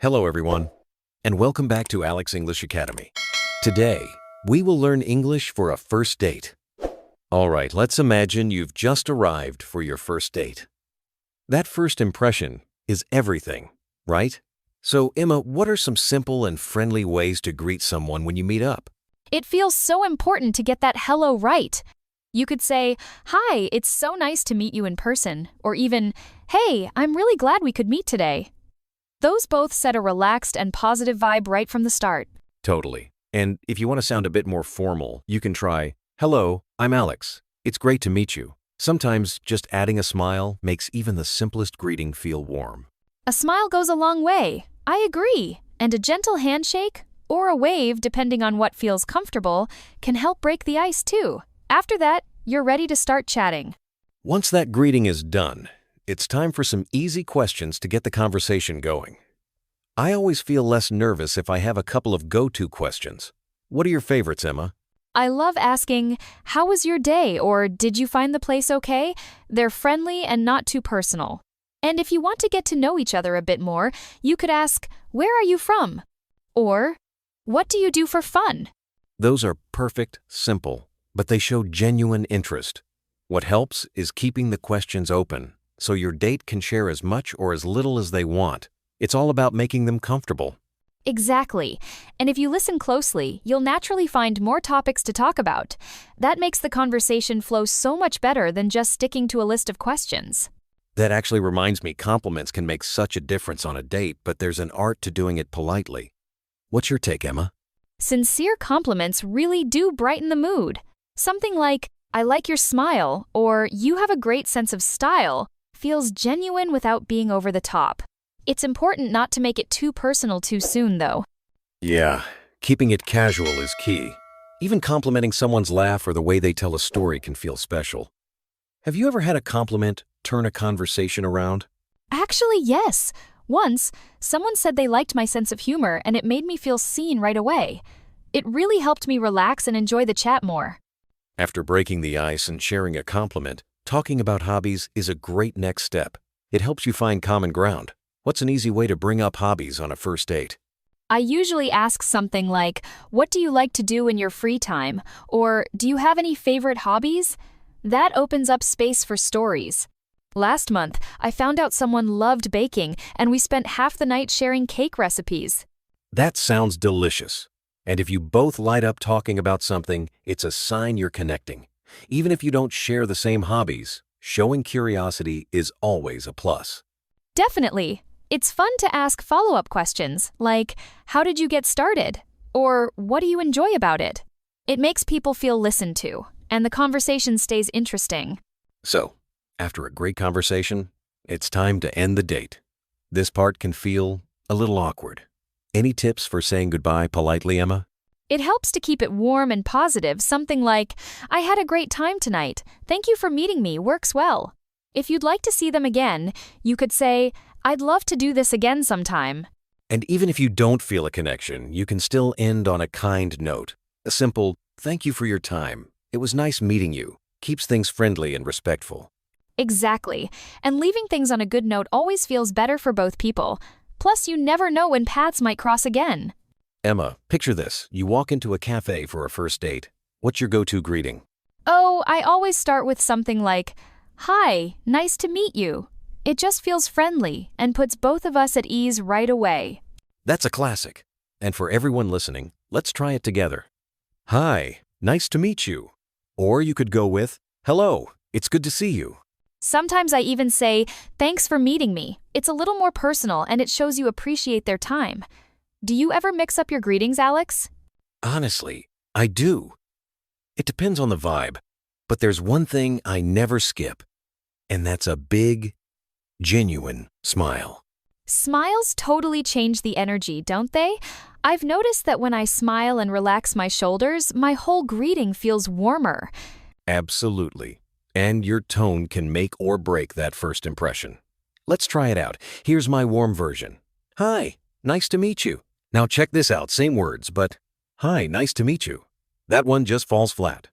Hello, everyone, and welcome back to Alex English Academy. Today, we will learn English for a first date. All right, let's imagine you've just arrived for your first date. That first impression is everything, right? So, Emma, what are some simple and friendly ways to greet someone when you meet up? It feels so important to get that hello right. You could say, "Hi, it's so nice to meet you in person," or even, "Hey, I'm really glad we could meet today." Those both set a relaxed and positive vibe right from the start. Totally. And if you want to sound a bit more formal, you can try, "Hello, I'm Alex. It's great to meet you." Sometimes just adding a smile makes even the simplest greeting feel warm. A smile goes a long way. I agree. And a gentle handshake, or a wave depending on what feels comfortable, can help break the ice too. After that, you're ready to start chatting. Once that greeting is done, it's time for some easy questions to get the conversation going. I always feel less nervous if I have a couple of go-to questions. What are your favorites, Emma? I love asking, "How was your day?" or "Did you find the place okay?" They're friendly and not too personal. And if you want to get to know each other a bit more, you could ask, "Where are you from?" Or, "What do you do for fun?" Those are perfect, simple, but they show genuine interest. What helps is keeping the questions open, so your date can share as much or as little as they want. It's all about making them comfortable. Exactly. And if you listen closely, you'll naturally find more topics to talk about. That makes the conversation flow so much better than just sticking to a list of questions. That actually reminds me, compliments can make such a difference on a date, but there's an art to doing it politely. What's your take, Emma? Sincere compliments really do brighten the mood. Something like, "I like your smile," or "You have a great sense of style," feels genuine without being over the top. It's important not to make it too personal too soon, though. Yeah, keeping it casual is key. Even complimenting someone's laugh or the way they tell a story can feel special. Have you ever had a compliment turn a conversation around? Actually, yes. Once, someone said they liked my sense of humor, and it made me feel seen right away. It really helped me relax and enjoy the chat more. After breaking the ice and sharing a compliment, talking about hobbies is a great next step. It helps you find common ground. What's an easy way to bring up hobbies on a first date? I usually ask something like, "What do you like to do in your free time?" or "Do you have any favorite hobbies?" That opens up space for stories. Last month, I found out someone loved baking, and we spent half the night sharing cake recipes. That sounds delicious. And if you both light up talking about something, it's a sign you're connecting. Even if you don't share the same hobbies, showing curiosity is always a plus. Definitely. It's fun to ask follow-up questions, like, "How did you get started?" or "What do you enjoy about it?" It makes people feel listened to, and the conversation stays interesting. So, after a great conversation, it's time to end the date. This part can feel a little awkward. Any tips for saying goodbye politely, Emma? It helps to keep it warm and positive, something like, "I had a great time tonight. Thank you for meeting me, works well." If you'd like to see them again, you could say, "I'd love to do this again sometime." And even if you don't feel a connection, you can still end on a kind note. A simple, "Thank you for your time. It was nice meeting you," keeps things friendly and respectful. Exactly. And leaving things on a good note always feels better for both people. Plus, you never know when paths might cross again. Emma, picture this. You walk into a cafe for a first date. What's your go-to greeting? Oh, I always start with something like, "Hi, nice to meet you." It just feels friendly and puts both of us at ease right away. That's a classic. And for everyone listening, let's try it together. "Hi, nice to meet you." Or you could go with, "Hello, it's good to see you." Sometimes I even say, "Thanks for meeting me." It's a little more personal and it shows you appreciate their time. Do you ever mix up your greetings, Alex? Honestly, I do. It depends on the vibe, but there's one thing I never skip, and that's a big, genuine smile. Smiles totally change the energy, don't they? I've noticed that when I smile and relax my shoulders, my whole greeting feels warmer. Absolutely. And your tone can make or break that first impression. Let's try it out. Here's my warm version. "Hi, nice to meet you." Now check this out, same words, but "Hi, nice to meet you." That one just falls flat.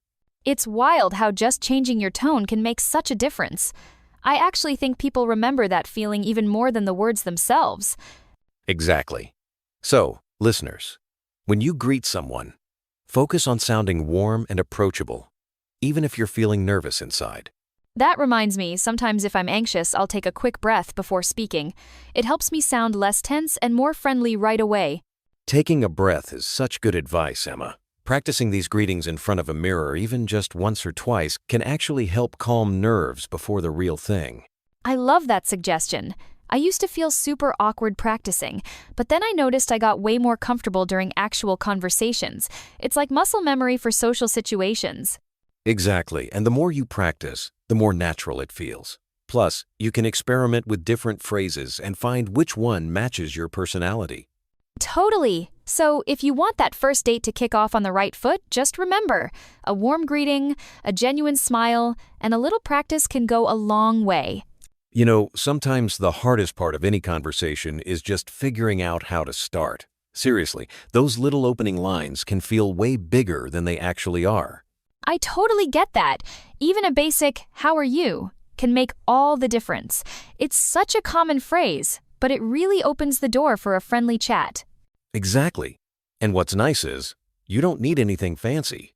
It's wild how just changing your tone can make such a difference. I actually think people remember that feeling even more than the words themselves. Exactly. So, listeners, when you greet someone, focus on sounding warm and approachable, even if you're feeling nervous inside. That reminds me, sometimes if I'm anxious, I'll take a quick breath before speaking. It helps me sound less tense and more friendly right away. Taking a breath is such good advice, Emma. Practicing these greetings in front of a mirror, even just once or twice, can actually help calm nerves before the real thing. I love that suggestion. I used to feel super awkward practicing, but then I noticed I got way more comfortable during actual conversations. It's like muscle memory for social situations. Exactly, and the more you practice, the more natural it feels. Plus, you can experiment with different phrases and find which one matches your personality. Totally. So, if you want that first date to kick off on the right foot, just remember, a warm greeting, a genuine smile, and a little practice can go a long way. You know, sometimes the hardest part of any conversation is just figuring out how to start. Seriously, those little opening lines can feel way bigger than they actually are. I totally get that. Even a basic, "How are you?" can make all the difference. It's such a common phrase, but it really opens the door for a friendly chat. Exactly. And what's nice is, you don't need anything fancy.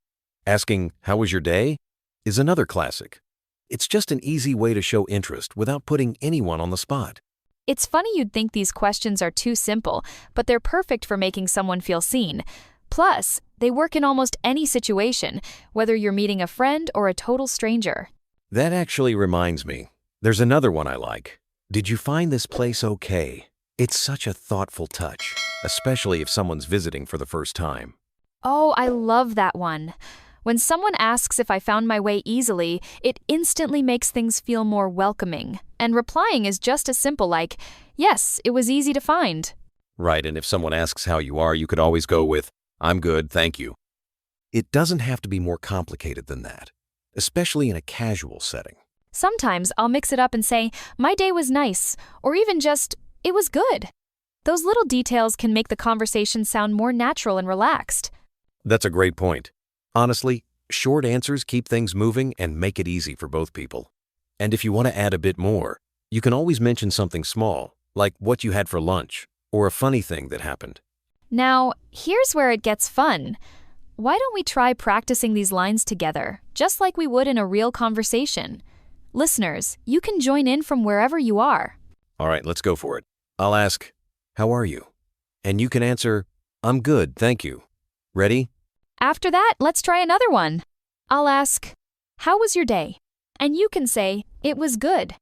Asking, "How was your day?" is another classic. It's just an easy way to show interest without putting anyone on the spot. It's funny you'd think these questions are too simple, but they're perfect for making someone feel seen. Plus, they work in almost any situation, whether you're meeting a friend or a total stranger. That actually reminds me. There's another one I like. "Did you find this place okay?" It's such a thoughtful touch, especially if someone's visiting for the first time. Oh, I love that one. When someone asks if I found my way easily, it instantly makes things feel more welcoming. And replying is just as simple like, "Yes, it was easy to find." Right, and if someone asks how you are, you could always go with, "I'm good, thank you." It doesn't have to be more complicated than that, especially in a casual setting. Sometimes I'll mix it up and say, "My day was nice," or even just, "It was good." Those little details can make the conversation sound more natural and relaxed. That's a great point. Honestly, short answers keep things moving and make it easy for both people. And if you want to add a bit more, you can always mention something small, like what you had for lunch, or a funny thing that happened. Now, here's where it gets fun. Why don't we try practicing these lines together, just like we would in a real conversation? Listeners, you can join in from wherever you are. All right, let's go for it. I'll ask, "How are you?" And you can answer, "I'm good, thank you." Ready? After that, let's try another one. I'll ask, "How was your day?" And you can say, "It was good."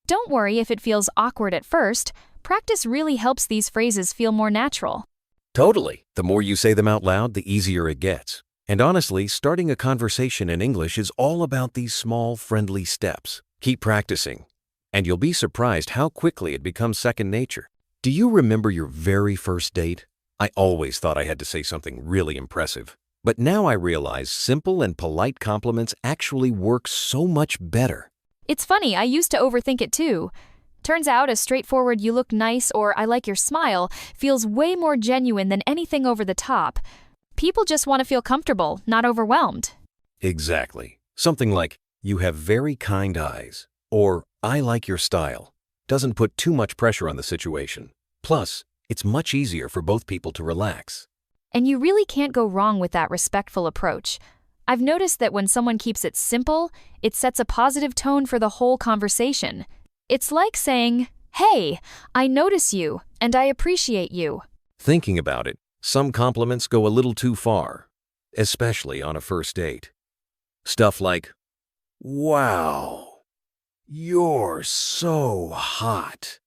Don't worry if it feels awkward at first. Practice really helps these phrases feel more natural. Totally. The more you say them out loud, the easier it gets. And honestly, starting a conversation in English is all about these small, friendly steps. Keep practicing, and you'll be surprised how quickly it becomes second nature. Do you remember your very first date? I always thought I had to say something really impressive. But now I realize simple and polite compliments actually work so much better. It's funny, I used to overthink it too. Turns out a straightforward "you look nice" or "I like your smile" feels way more genuine than anything over the top. People just want to feel comfortable, not overwhelmed. Exactly. Something like, "You have very kind eyes," or "I like your style," doesn't put too much pressure on the situation. Plus, it's much easier for both people to relax. And you really can't go wrong with that respectful approach. I've noticed that when someone keeps it simple, it sets a positive tone for the whole conversation. It's like saying, "Hey, I notice you, and I appreciate you." Thinking about it, some compliments go a little too far, especially on a first date. Stuff like, "Wow, you're so hot,"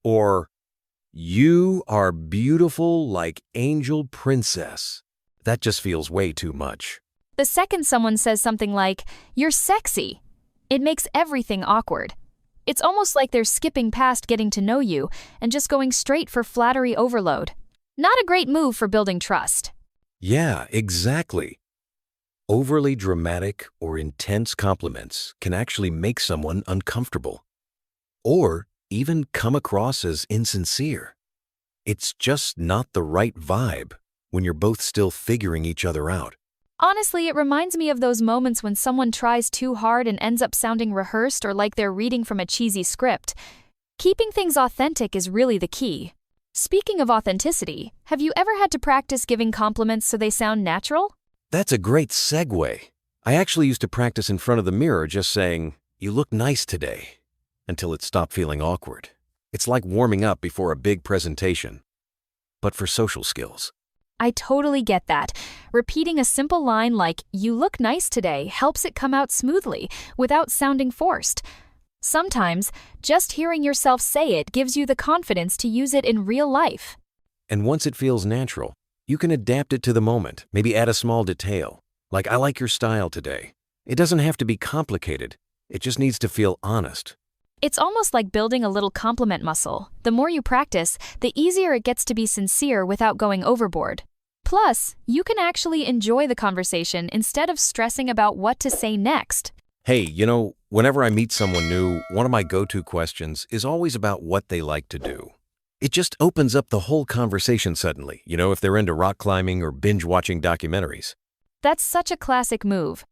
or "You are beautiful like angel princess." That just feels way too much. The second someone says something like, "You're sexy," it makes everything awkward. It's almost like they're skipping past getting to know you and just going straight for flattery overload. Not a great move for building trust. Yeah, exactly. Overly dramatic or intense compliments can actually make someone uncomfortable, or even come across as insincere. It's just not the right vibe when you're both still figuring each other out. Honestly, it reminds me of those moments when someone tries too hard and ends up sounding rehearsed or like they're reading from a cheesy script. Keeping things authentic is really the key. Speaking of authenticity, have you ever had to practice giving compliments so they sound natural? That's a great segue. I actually used to practice in front of the mirror just saying, "You look nice today," until it stopped feeling awkward. It's like warming up before a big presentation, but for social skills. I totally get that. Repeating a simple line like, "You look nice today," helps it come out smoothly, without sounding forced. Sometimes, just hearing yourself say it gives you the confidence to use it in real life. And once it feels natural, you can adapt it to the moment, maybe add a small detail, like "I like your style today." It doesn't have to be complicated. It just needs to feel honest. It's almost like building a little compliment muscle. The more you practice, the easier it gets to be sincere without going overboard. Plus, you can actually enjoy the conversation instead of stressing about what to say next. Hey, whenever I meet someone new, one of my go-to questions is always about what they like to do. It just opens up the whole conversation suddenly, if they're into rock climbing or binge-watching documentaries. That's such a classic move.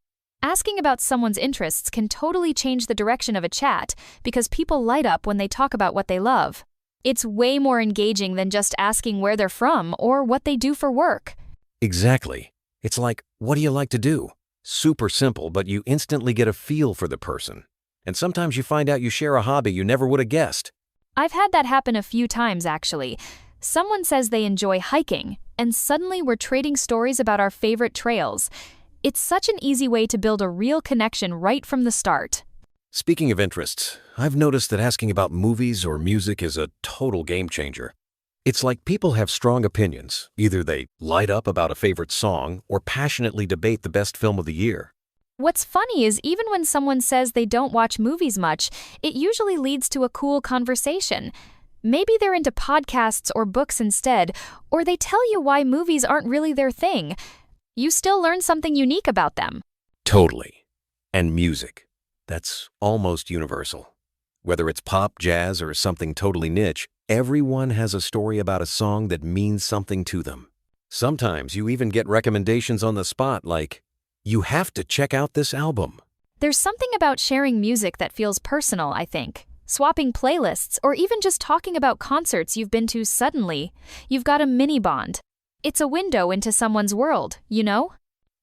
Asking about someone's interests can totally change the direction of a chat because people light up when they talk about what they love. It's way more engaging than just asking where they're from or what they do for work. Exactly. It's like, "What do you like to do?" Super simple, but you instantly get a feel for the person. And sometimes you find out you share a hobby you never would have guessed. I've had that happen a few times, actually. Someone says they enjoy hiking, and suddenly we're trading stories about our favorite trails. It's such an easy way to build a real connection right from the start. Speaking of interests, I've noticed that asking about movies or music is a total game changer. It's like people have strong opinions. Either they light up about a favorite song or passionately debate the best film of the year. What's funny is even when someone says they don't watch movies much, it usually leads to a cool conversation. Maybe they're into podcasts or books instead, or they tell you why movies aren't really their thing. You still learn something unique about them. Totally. And music. That's almost universal. Whether it's pop, jazz, or something totally niche, everyone has a story about a song that means something to them. Sometimes you even get recommendations on the spot like, "You have to check out this album." There's something about sharing music that feels personal, I think. Swapping playlists or even just talking about concerts you've been to suddenly, you've got a mini bond. It's a window into someone's world, you know?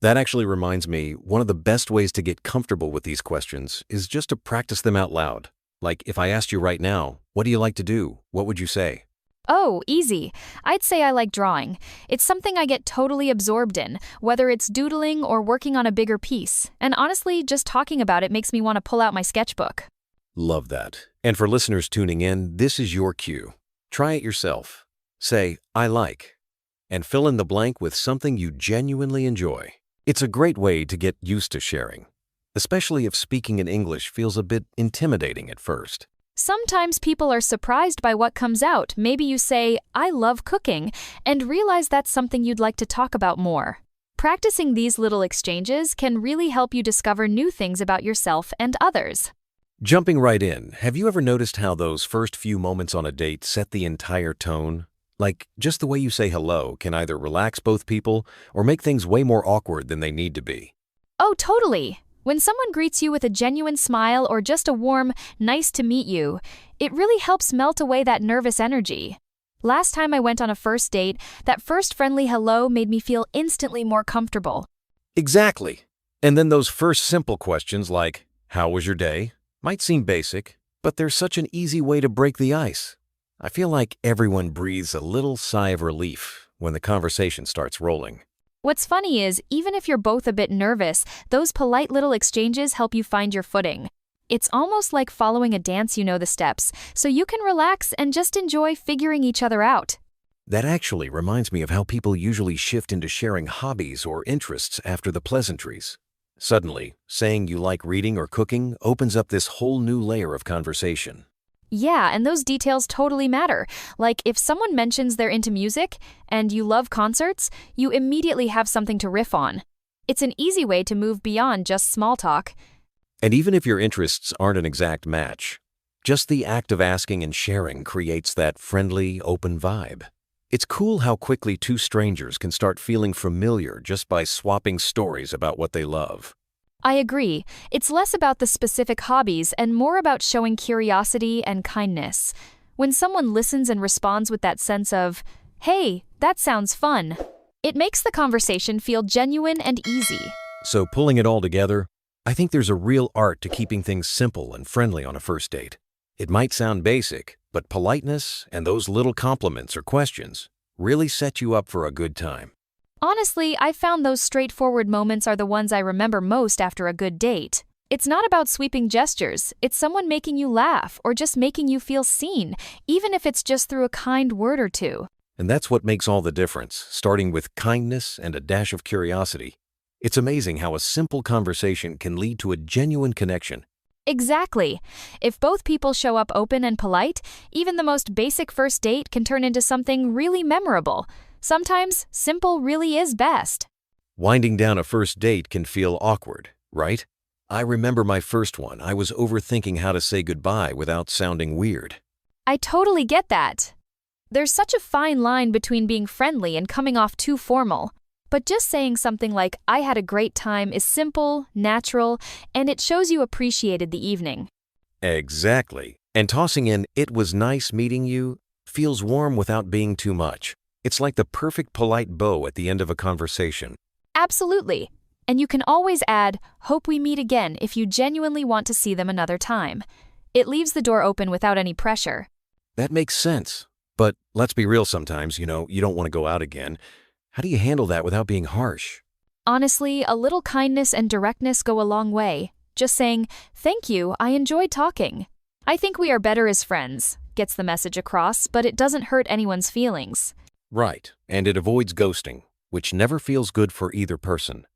That actually reminds me, one of the best ways to get comfortable with these questions is just to practice them out loud. Like if I asked you right now, "What do you like to do?" What would you say? Oh, easy. I'd say I like drawing. It's something I get totally absorbed in, whether it's doodling or working on a bigger piece. And honestly, just talking about it makes me want to pull out my sketchbook. Love that. And for listeners tuning in, this is your cue. Try it yourself. Say, "I like," and fill in the blank with something you genuinely enjoy. It's a great way to get used to sharing, especially if speaking in English feels a bit intimidating at first. Sometimes people are surprised by what comes out. Maybe you say, "I love cooking," and realize that's something you'd like to talk about more. Practicing these little exchanges can really help you discover new things about yourself and others. Jumping right in, have you ever noticed how those first few moments on a date set the entire tone? Like, just the way you say hello can either relax both people or make things way more awkward than they need to be. Oh, totally. When someone greets you with a genuine smile or just a warm, "nice to meet you," it really helps melt away that nervous energy. Last time I went on a first date, that first friendly hello made me feel instantly more comfortable. Exactly. And then those first simple questions like, "How was your day?" might seem basic, but they're such an easy way to break the ice. I feel like everyone breathes a little sigh of relief when the conversation starts rolling. What's funny is, even if you're both a bit nervous, those polite little exchanges help you find your footing. It's almost like following a dance, you know the steps, so you can relax and just enjoy figuring each other out. That actually reminds me of how people usually shift into sharing hobbies or interests after the pleasantries. Suddenly, saying you like reading or cooking opens up this whole new layer of conversation. Yeah, and those details totally matter. Like if someone mentions they're into music and you love concerts, you immediately have something to riff on. It's an easy way to move beyond just small talk. And even if your interests aren't an exact match, just the act of asking and sharing creates that friendly, open vibe. It's cool how quickly two strangers can start feeling familiar just by swapping stories about what they love. I agree. It's less about the specific hobbies and more about showing curiosity and kindness. When someone listens and responds with that sense of, hey, that sounds fun, it makes the conversation feel genuine and easy. So pulling it all together, I think there's a real art to keeping things simple and friendly on a first date. It might sound basic, but politeness and those little compliments or questions really set you up for a good time. Honestly, I found those straightforward moments are the ones I remember most after a good date. It's not about sweeping gestures, it's someone making you laugh or just making you feel seen, even if it's just through a kind word or two. And that's what makes all the difference, starting with kindness and a dash of curiosity. It's amazing how a simple conversation can lead to a genuine connection. Exactly. If both people show up open and polite, even the most basic first date can turn into something really memorable. Sometimes, simple really is best. Winding down a first date can feel awkward, right? I remember my first one. I was overthinking how to say goodbye without sounding weird. I totally get that. There's such a fine line between being friendly and coming off too formal. But just saying something like, I had a great time is simple, natural, and it shows you appreciated the evening. Exactly. And tossing in, it was nice meeting you, feels warm without being too much. It's like the perfect polite bow at the end of a conversation. Absolutely. And you can always add, hope we meet again if you genuinely want to see them another time. It leaves the door open without any pressure. That makes sense. But let's be real sometimes, you don't want to go out again. How do you handle that without being harsh? Honestly, a little kindness and directness go a long way. Just saying, thank you, I enjoyed talking. I think we are better as friends, gets the message across, but it doesn't hurt anyone's feelings. Right, and it avoids ghosting, which never feels good for either person.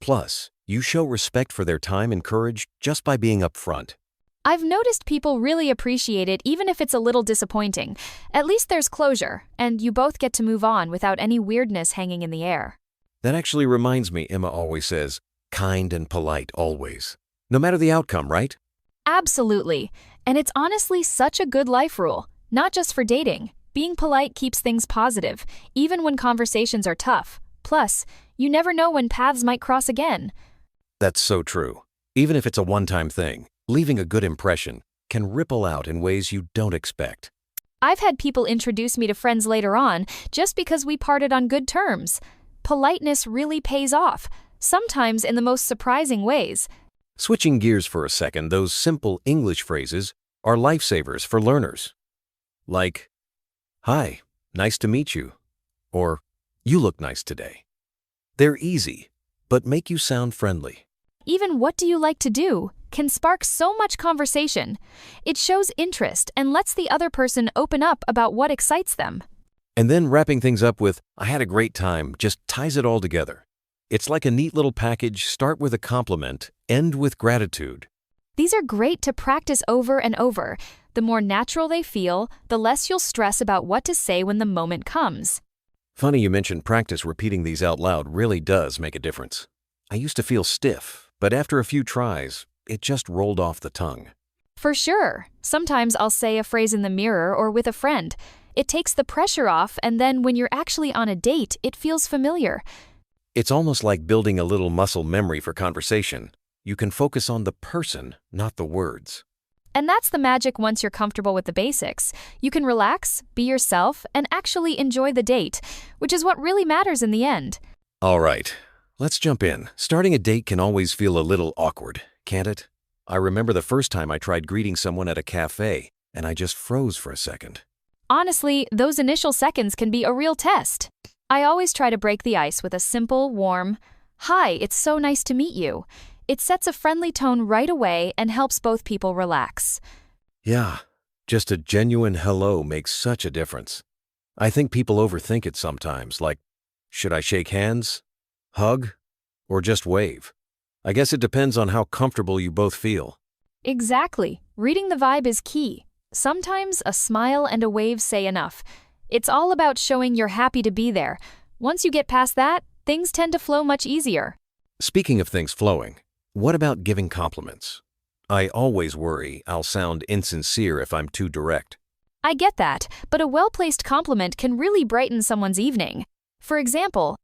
Plus, you show respect for their time and courage just by being upfront. I've noticed people really appreciate it even if it's a little disappointing. At least there's closure, and you both get to move on without any weirdness hanging in the air. That actually reminds me, Emma always says, kind and polite always. No matter the outcome, right? Absolutely. And it's honestly such a good life rule, not just for dating. Being polite keeps things positive, even when conversations are tough. Plus, you never know when paths might cross again. That's so true. Even if it's a one-time thing, leaving a good impression can ripple out in ways you don't expect. I've had people introduce me to friends later on just because we parted on good terms. Politeness really pays off, sometimes in the most surprising ways. Switching gears for a second, those simple English phrases are lifesavers for learners. Like, hi, nice to meet you, or you look nice today. They're easy, but make you sound friendly. Even what do you like to do can spark so much conversation. It shows interest and lets the other person open up about what excites them. And then wrapping things up with, I had a great time, just ties it all together. It's like a neat little package, start with a compliment, end with gratitude. These are great to practice over and over. The more natural they feel, the less you'll stress about what to say when the moment comes. Funny you mentioned practice repeating these out loud really does make a difference. I used to feel stiff, but after a few tries, it just rolled off the tongue. For sure. Sometimes I'll say a phrase in the mirror or with a friend. It takes the pressure off, and then when you're actually on a date, it feels familiar. It's almost like building a little muscle memory for conversation. You can focus on the person, not the words. And that's the magic once you're comfortable with the basics. You can relax, be yourself, and actually enjoy the date, which is what really matters in the end. All right, let's jump in. Starting a date can always feel a little awkward, can't it? I remember the first time I tried greeting someone at a cafe, and I just froze for a second. Honestly, those initial seconds can be a real test. I always try to break the ice with a simple, warm, "Hi, it's so nice to meet you." It sets a friendly tone right away and helps both people relax. Yeah, just a genuine hello makes such a difference. I think people overthink it sometimes, like, should I shake hands, hug, or just wave? I guess it depends on how comfortable you both feel. Exactly. Reading the vibe is key. Sometimes a smile and a wave say enough. It's all about showing you're happy to be there. Once you get past that, things tend to flow much easier. Speaking of things flowing, what about giving compliments? I always worry I'll sound insincere if I'm too direct. I get that, but a well-placed compliment can really brighten someone's evening. For example,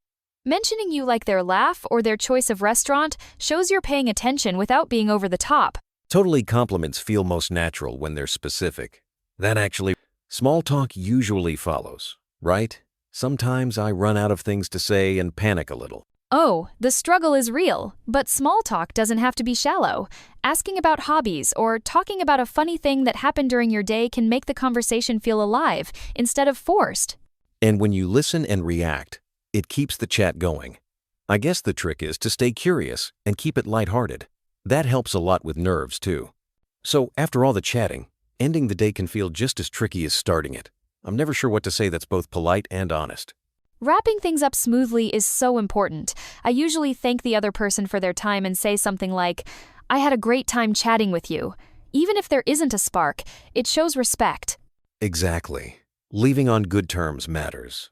mentioning you like their laugh or their choice of restaurant shows you're paying attention without being over the top. Totally, compliments feel most natural when they're specific. That actually, small talk usually follows, right? Sometimes I run out of things to say and panic a little. Oh, the struggle is real, but small talk doesn't have to be shallow. Asking about hobbies or talking about a funny thing that happened during your day can make the conversation feel alive instead of forced. And when you listen and react, it keeps the chat going. I guess the trick is to stay curious and keep it lighthearted. That helps a lot with nerves, too. So, after all the chatting, ending the day can feel just as tricky as starting it. I'm never sure what to say that's both polite and honest. Wrapping things up smoothly is so important. I usually thank the other person for their time and say something like, "I had a great time chatting with you." Even if there isn't a spark, it shows respect. Exactly. Leaving on good terms matters.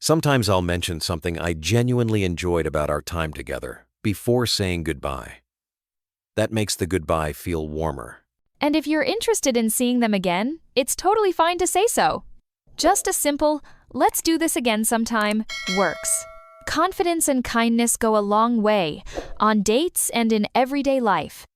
Sometimes I'll mention something I genuinely enjoyed about our time together before saying goodbye. That makes the goodbye feel warmer. And if you're interested in seeing them again, it's totally fine to say so. Just a simple, "let's do this again sometime," works. Confidence and kindness go a long way, on dates and in everyday life.